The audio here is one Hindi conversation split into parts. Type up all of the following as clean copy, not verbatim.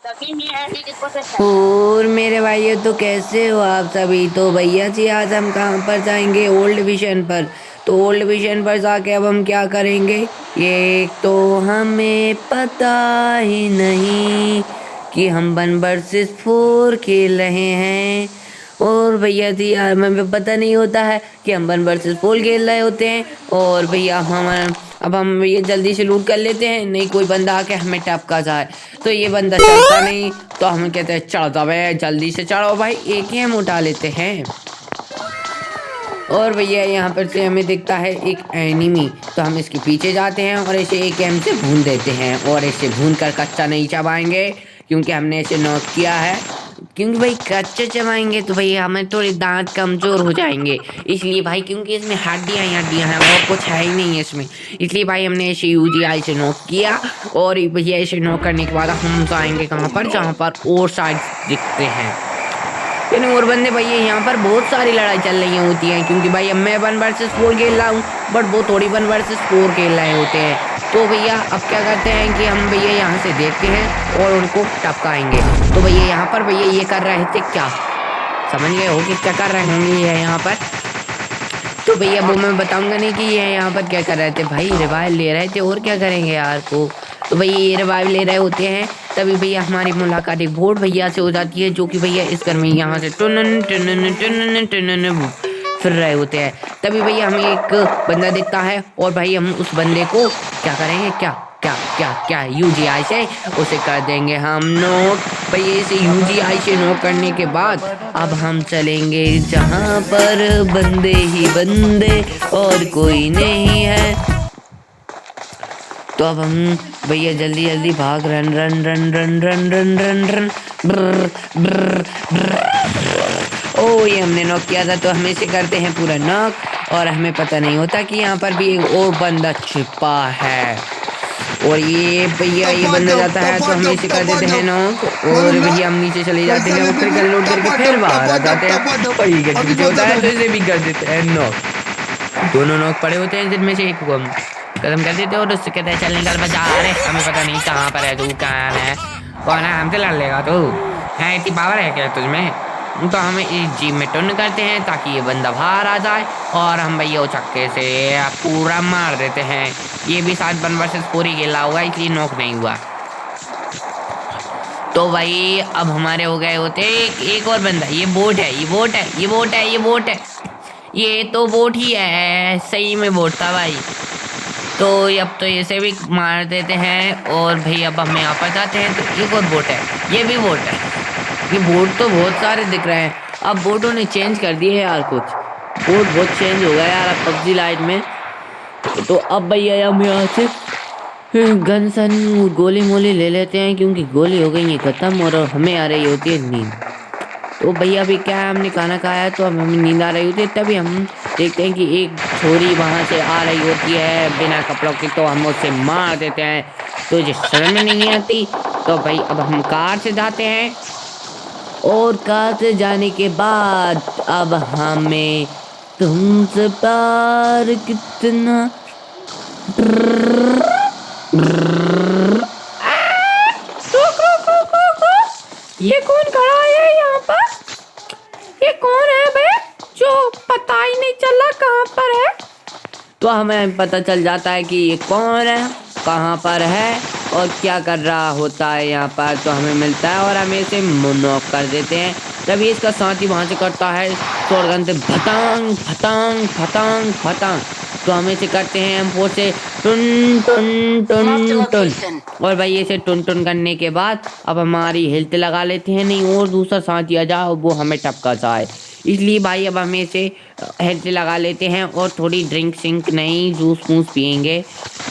और मेरे भाइयों, तो कैसे हो आप सभी? तो भैया जी, आज हम कहाँ पर जाएंगे? ओल्ड विजन पर। तो ओल्ड विजन पर जाके अब हम क्या करेंगे, ये तो हमें पता ही नहीं कि हम 1 वर्सेस 4 खेल रहे हैं। और भैया जी, हमें पता नहीं होता है कि हम 1 वर्सेस 4 खेल रहे होते हैं। और भैया अब हम ये जल्दी से लूट कर लेते हैं, नहीं कोई बंदा आके हमें टपका जाए। तो ये बंदा चढ़ता नहीं, तो हम कहते हैं चढ़ जाओ बे, जल्दी से चढ़ो भाई, एक ही हम उठा लेते हैं। और भैया यहाँ पर से हमें दिखता है एक एनिमी, तो हम इसके पीछे जाते हैं और इसे एक एम से भून देते हैं। और इसे भून कर कच्चा नहीं चबाएंगे, क्योंकि हमने इसे नॉक किया है। क्योंकि भाई कच्चे चबाएंगे तो भाई हमें थोड़े दांत कमजोर हो जाएंगे, इसलिए भाई, क्योंकि इसमें हड्डियाँ हड्डियाँ हैं और कुछ है ही नहीं है इसमें। इसलिए भाई हमने इसे यूजीआई से नॉक किया। और भैया इसे नॉक करने के बाद हम जाएंगे कहाँ पर, जहाँ पर और साइड दिखते हैं। लेकिन और बंदे भैया, यहाँ पर बहुत सारी लड़ाई चल रही होती हैं, क्योंकि भाई अब मैं 1 वर्सेस 4 खेल रहा हूँ, बट वो थोड़ी 1 वर्सेस 4 खेल रहे होते हैं। तो भैया अब क्या करते हैं कि हम भैया यहाँ से देखते हैं और उनको टपकाएंगे। तो भैया यहाँ पर भैया ये कर रहे थे क्या, समझ गए हो कि क्या कर रहे होंगे ये यहाँ पर? तो भैया वो मैं बताऊंगा नहीं कि ये यहाँ पर क्या कर रहे थे। भाई रिवाइव ले रहे थे, और क्या करेंगे यार को। तो भैया ये रिवाइव ले रहे होते हैं, तभी भैया हमारी मुलाकात एक बोर्ड भैया से हो जाती है, जो कि भैया इस घर में यहाँ से टुनन टुनन टुनन टुनन फिर रहे होते हैं। तभी भैया हमें एक बंदा दिखता है, और भाई हम उस बंदे को क्या करेंगे, क्या क्या क्या क्या यूजीआई से उसे कर देंगे हम नोक। भैया इसे यूजीआई से नोक करने के बाद अब हम चलेंगे जहाँ पर बंदे ही बंदे और कोई नहीं है। तो अब हम भैया जल्दी जल्दी भाग, run run run run run run run run ब्र ब्र ब्र। ओ ये हमने नॉक किया था, तो हम इसे करते हैं पूरा नॉक। और हमें पता नहीं होता कि यहाँ पर भी एक और बंदा छिपा है। और ये भैया ये बंदा जाता है, तो हम इसे कर देते हैं नॉक। और भैया हम नीचे चले जाते हैं, और फिर गन लोड करके फिर बाहर आ जाते हैं। और ये गन पीछे होता है, तो इसे भी कर देते हैं नॉक। दोनों नॉक पड़े होते हैं, जिनमें से एक को हम खत्म कर देते, और उससे कहते हैं चल निकल बजा रहे, हमें पता नहीं कहाँ पर है तू, कहाँ है, कौन है, हमसे लड़ लेगा तू, है इतनी पावर है क्या तुझमें? तो हमें इस जीप में टर्न करते हैं ताकि ये बंदा बाहर आ जाए, और हम भैया चक्के से पूरा मार देते हैं। ये भी साथ 1 वर्सेस 4 ही खेला होगा, इसलिए नॉक नहीं हुआ। तो भाई अब हमारे हो गए होते एक और बंदा। ये बोट है, ये बोट है, ये बोट है, ये बोट है, ये तो बोट ही है, सही में बोट था भाई। तो अब तो इसे भी मार देते हैं, और भाई अब हम यहाँ पर जाते हैं, तो एक और बोट है, ये भी बोट है। ये बोट तो बहुत सारे दिख रहे हैं। अब बोटों ने चेंज कर दिए है यार, कुछ बोट बहुत चेंज हो गया यार अब पबजी लाइट में। तो अब भैया हम यहाँ से गन सन गोली मोली ले लेते हैं, क्योंकि गोली हो गई है ख़त्म, और हमें आ रही होती है नींद। तो भैया अभी क्या है, हमने खाना खाया तो हमें नींद आ रही होती है। तभी हम देखते हैं कि एक छोरी वहाँ से आ रही होती है बिना कपड़ों की, तो हम उसे मार देते हैं। तो जो समझ में नहीं आती, तो भाई अब हम कार से जाते हैं, और कार से जाने के बाद अब हमें तुमसे प्यार कितना ये कौन खड़ा है यहाँ पर? ये कौन है बे, जो पता ही नहीं चला कहाँ पर है? तो हमें पता चल जाता है कि ये कौन है, कहाँ पर है, और क्या कर रहा होता है यहाँ पर। तो हमें मिलता है, और हमें इसे नॉक कर देते हैं। तभी इसका साथी वहाँ से करता है शॉटगन से फटांग फटांग फटांग फटांग। तो हम इसे करते हैं M4 से टुन टुन टुन टुन। और भाई इसे टुन टुन करने के बाद अब हमारी हेल्थ लगा लेते हैं, नहीं और दूसरा साथी आ जाए वो हमें टपका जाए, इसलिए भाई अब हमें इसे हेल्थ लगा लेते हैं। और थोड़ी ड्रिंक सिंक नहीं, जूस वूस पियेंगे,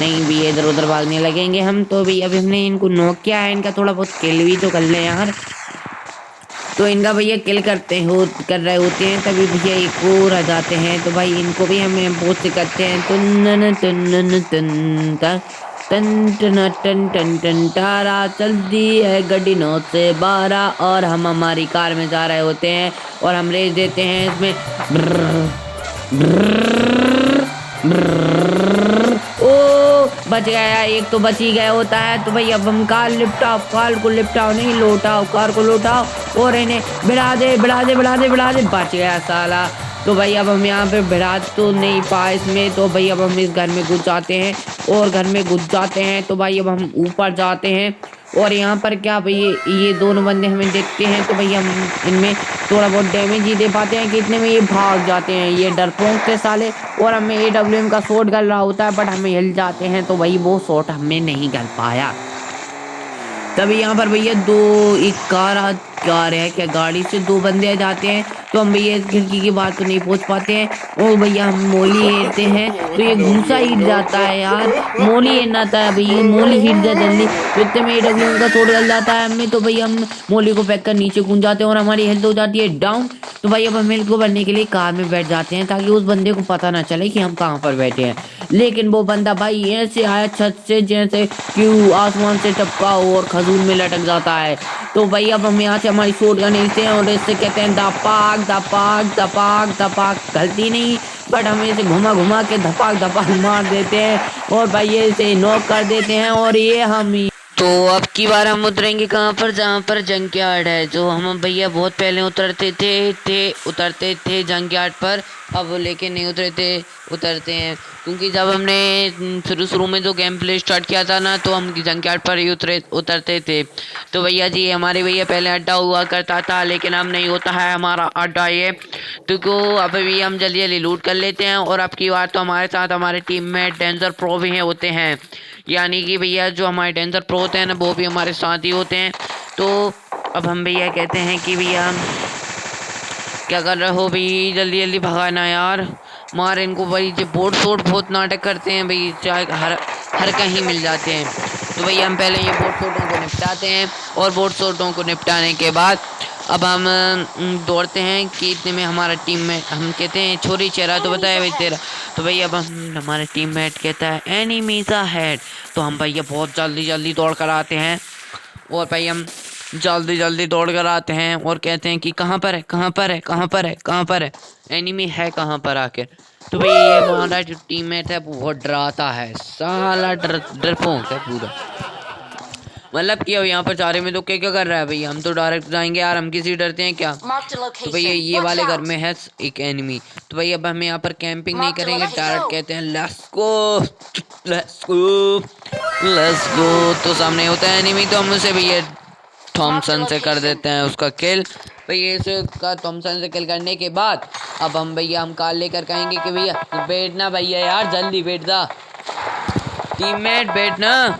नहीं भी इधर उधर भागने लगेंगे हम। तो भाई अभी हमने इनको नॉक किया है, इनका थोड़ा बहुत किल भी तो कर लें यार। तो इनका भैया किल कर रहे होते हैं, तभी भैया एक और आ जाते हैं। तो भाई इनको भी हम बहुत से करते हैं, टन टन टन टन टन टन टन टन तारा चलती है गड्डी 9 से 12, और हम हमारी कार में जा रहे होते हैं, और हम रेस देते हैं इसमें ब्रर ब्रर ब्रर। ओ बच गया, एक तो बच ही गया होता है। तो भाई अब हम कार लिपटाओ, कार को लिपटाओ नहीं लौटाओ, कार को लौटाओ और इन्हें भिड़ा दे भिड़ा दे भिड़ा दे भिड़ा दे। बच गया साला। तो भाई अब हम यहाँ पे भिड़ा तो नहीं पाए इसमें। तो भाई अब हम इस घर में घुस जाते हैं और घर में घुस जाते हैं। तो भाई अब हम ऊपर जाते हैं और यहाँ पर क्या भाई ये दोनों बंदे हमें देखते हैं। तो भाई हम इनमें थोड़ा बहुत डैमेज ही दे पाते हैं कि इतने में ये भाग जाते हैं, ये डरपोक थे साले। और हमें AWM का शॉट गल रहा होता है बट हमें हिल जाते हैं। तो भाई वो शॉट हमें नहीं गल पाया। तभी यहाँ पर भैया एक कार है क्या, गाड़ी से 2 बंदे आ जाते हैं। तो हम भैया इस खिड़की की बात तो नहीं पहुँच पाते हैं और भैया हम मोली हेरते हैं। तो ये घूसा हिट जाता है यार, मोली हेरना था भैया, मोली हिट जाए जल्दी। तो इतने में AWM का शॉट गल जाता है हमें। तो भैया हम मोली को फेंक कर नीचे कूद जाते हैं और हमारी हेल्थ हो जाती है डाउन। तो भाई अब हम हेल्थ को भरने के लिए कार में बैठ जाते हैं ताकि उस बंदे को पता ना चले कि हम कहाँ पर बैठे हैं। लेकिन वो बंदा भाई ऐसे आया छत से जैसे कि आसमान से टपका हो और खजूर में लटक जाता है। तो भाई अब हम यहाँ से हमारी शॉट गन हिलते हैं और इससे कहते हैं धपाक धपाक धपाक धपाक। गलती नहीं बट हम इसे घुमा घुमा के धपाक धपाक मार देते हैं और भाई ये इसे नॉक कर देते हैं। और ये हम ही तो अब की बार हम उतरेंगे कहाँ पर, जहाँ पर जंकयार्ड है, जो हम भैया बहुत पहले उतरते थे जंकयार्ड पर। अब लेके नहीं उतरते हैं क्योंकि जब हमने शुरू में जो गेम प्ले स्टार्ट किया था ना तो हम जंकयार्ड पर ही उतरते थे। तो भैया जी हमारे भैया पहले अड्डा हुआ करता था लेकिन अब नहीं होता है हमारा अड्डा ये। तो अब भी हम जल्दी जल्दी लूट कर लेते हैं। और अब की बार तो हमारे साथ हमारे टीम में डेंजर प्रो भी होते हैं, यानी कि भैया जो हमारे डेंजर प्रो होते हैं ना वो भी हमारे साथ ही होते हैं। तो अब हम भैया कहते हैं कि भैया क्या कर रहे हो भाई, जल्दी जल्दी भगाना यार, मार इनको भाई। जो बोट शोट बहुत नाटक करते हैं भाई, चाहे हर कहीं मिल जाते हैं। तो भैया हम पहले ये बोट शोटों को निपटाते हैं और बोट शोटों को निपटाने के बाद अब हम दौड़ते हैं कि इतने में हमारा टीम में हम कहते हैं छोरी चेहरा तो बताया भाई तेरा। तो भैया अब हमारे टीममेट कहता है एनिमीज अहेड। तो हम भैया बहुत जल्दी दौड़ कर आते हैं और भाई हम जल्दी दौड़ कर आते हैं और कहते हैं कि कहाँ पर है एनिमी है कहाँ पर आकर। तो भैया ये हमारा जो टीममेट है वो बहुत डराता है, साला डरपोक है पूरा। मतलब कि अब यहाँ पर चारे में तो क्या कर रहा है भैया, हम तो डायरेक्ट जाएंगे यार, हम किसी डरते हैं क्या। तो भैया ये वाले घर में है एक एनिमी। तो भैया अब हम यहाँ पर कैंपिंग नहीं करेंगे, डायरेक्ट कहते हैं लेट्स गो। तो सामने होता है एनिमी तो हम उसे भैया थॉमसन से कर देते हैं उसका किल। भैया इसे का थॉमसन से किल करने के बाद अब हम भैया हम कार लेकर कहेंगे कि भैया बैठना भैया यार, जल्दी बैठ जा टीममेट बैठना।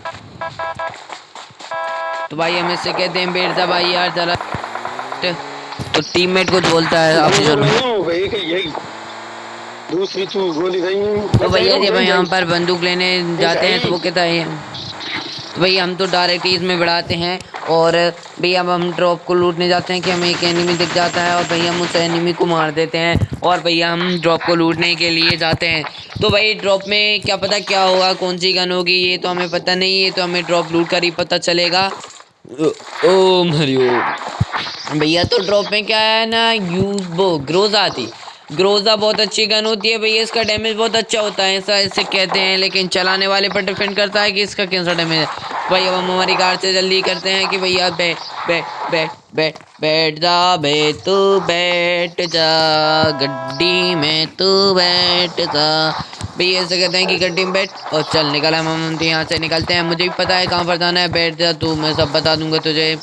तो भाई हम इससे कहते हैं बैठ जा भाई यार जरा। तो टीममेट कुछ बोलता है आप दूसरी गोली गई। तो भैया जब हम यहाँ पर बंदूक लेने जाते हैं तो वो कहता है तो भैया हम तो डायरेक्ट इसमें बढ़ाते हैं और भैया हम ड्रॉप को लूटने जाते हैं कि हमें एक एनिमी दिख जाता है और भैया हम उस एनिमी को मार देते हैं और भैया हम ड्रॉप को लूटने के लिए जाते हैं। तो भाई ड्रॉप में क्या पता क्या होगा, कौन सी गन होगी ये तो हमें पता नहीं है, तो हमें ड्रॉप लूट कर ही पता चलेगा। ओ मरियो भैया तो ड्रॉप में क्या है ना, ग्रोजा बहुत अच्छी गन होती है भैया, इसका डैमेज बहुत अच्छा होता है ऐसा इसे कहते हैं, लेकिन चलाने वाले पर डिपेंड करता है कि इसका कैसा डैमेज है। भाई अब हम हमारी कार से जल्दी करते हैं कि भैया बैठ जा गड्डी में तू बैठ जा। भैया ऐसे कहते हैं कि गड्डी में बैठ और चल निकल। हम यहाँ से निकलते हैं, मुझे भी पता है कहाँ पर जाना है, बैठ जा तू, मैं सब बता दूंगा तुझे।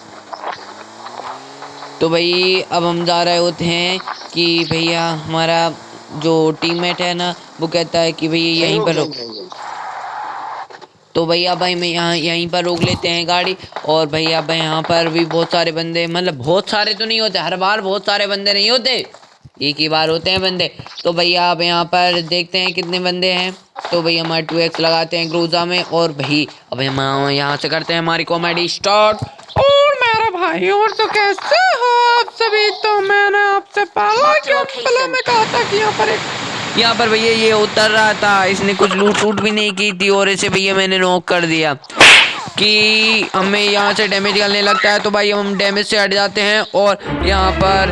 तो भाई अब हम जा रहे होते हैं कि भैया हमारा जो टीममेट है ना वो कहता है कि भैया यहीं पर रोक। तो भैया भाई मैं यहीं पर रोक लेते हैं गाड़ी और भैया भाई यहाँ पर भी बहुत सारे बंदे, मतलब बहुत सारे तो नहीं होते, हर बार बहुत सारे बंदे नहीं होते, एक ही बार होते हैं बंदे। तो भैया आप यहाँ पर देखते हैं कितने बंदे हैं। तो भैया हमारे 2x लगाते हैं ग्रोजा में और भाई अब हम यहाँ से करते हैं हमारी कॉमेडी स्टार्ट। और मेरा भाई और तो कैसे हो आप सभी, तो मैंने आपसे पहले में कहा था कि यहाँ पर भैया ये उतर रहा था, इसने कुछ लूट भी नहीं की थी और इसे भैया मैंने नॉक कर दिया कि हमें यहाँ से डैमेज करने लगता है। तो भाई हम डैमेज से हट जाते हैं और यहाँ पर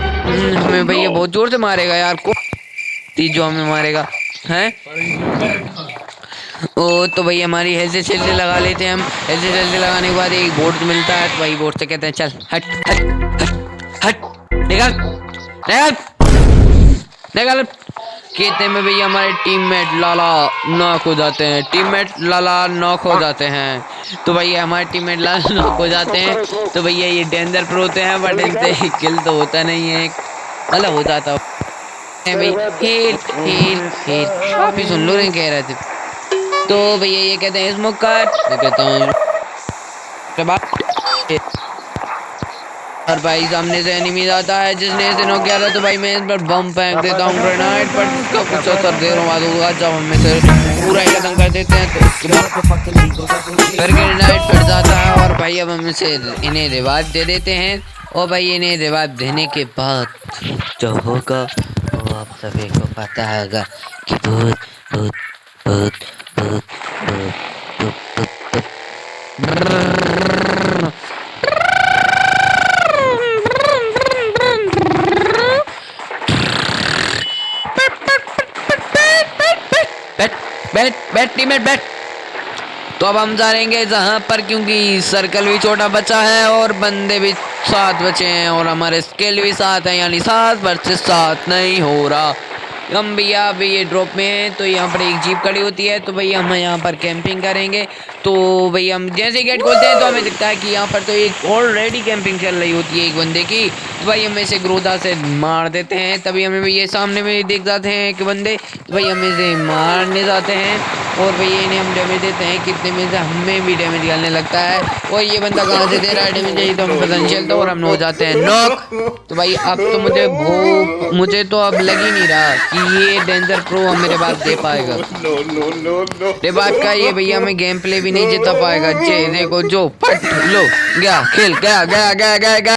हमें भैया बहुत जोर से मारेगा यार, को जो हमें मारेगा हैं। ओ तो भाई हमारी हेल्थ शील्ड लगा लेते हैं हम। हेल्थ शील्ड लगाने के बाद एक बोर्ड मिलता है, तो भाई बोर्ड से कहते हैं चल हट हट हट हट, निकल निकल निकल। कहते में भैया हमारे टीममेट लाला नॉक हो जाते हैं, टीममेट लाला नॉक हो जाते हैं। तो भैया हमारे टीममेट लाला नॉक हो जाते हैं। तो भैया ये डेंजर प्रो होते हैं, बट इनसे किल तो होता नहीं है, मतलब हो जाता है भाई। हेल हेल हेल, आप ही सुन लो नहीं कह रहे थे। तो भैया ये कहते हैं स्मोक कट, मैं कहता हूँ और भाई सामने से एनिमी आता है जिसने इसे नॉक किया था। तो भाई मैं इस पर बम फेंक देता हूँ ग्रेनाइड, बट उसका कुछ असर देर बाद होगा जब हम इसे पूरा ही खत्म कर देते हैं। तो उसके बाद फिर ग्रेनाइड फट जाता है और भाई अब हम इसे इन्हें रिवाइव दे देते हैं। और भाई इन्हें रिवाइव देने के बाद जो होगा वो आप सभी को पता होगा कि भूत भूत भूत भूत भूत भूत बैठ बैठ बैठ टीममेट बैठ। तो अब हम जाएंगे जहाँ पर, क्योंकि सर्कल भी छोटा बचा है और बंदे भी 7 बचे हैं और हमारे स्किल भी 7 है, यानी 7 वर्सेस 7 नहीं हो रहा। हम भैया अभी ये ड्रॉप में है, तो यहाँ पर एक जीप खड़ी होती है, तो भैया हम यहाँ पर कैंपिंग करेंगे। तो भैया हम जैसे गेट खोलते हैं तो हमें दिखता है कि यहाँ पर तो एक ऑलरेडी कैंपिंग चल रही होती है एक बंदे की। तो भाई हम इसे ग्रोदा से मार देते हैं, तभी हमें भैया सामने में दिख जाते हैं एक बंदे। तो भाई हम इसे मारने जाते हैं और भैया इन्हें हम डैमेज देते हैं, कितने में से हमें भी डैमेज डालने लगता है। और ये बंदा कहाँ से दे रहा है डैमेज, यही तो हमें पता नहीं चलता और हम हो जाते हैं नॉक। तो भाई अब तो मुझे तो अब लग ही नहीं रहा कि ये डेंजर प्रो हम मेरे बात दे पाएगा। ये बात का ये भैया हमें गेम प्ले भी नहीं जिता पाएगा। जे देखो जो फट लो गया, खेल गया गया गया गया गया।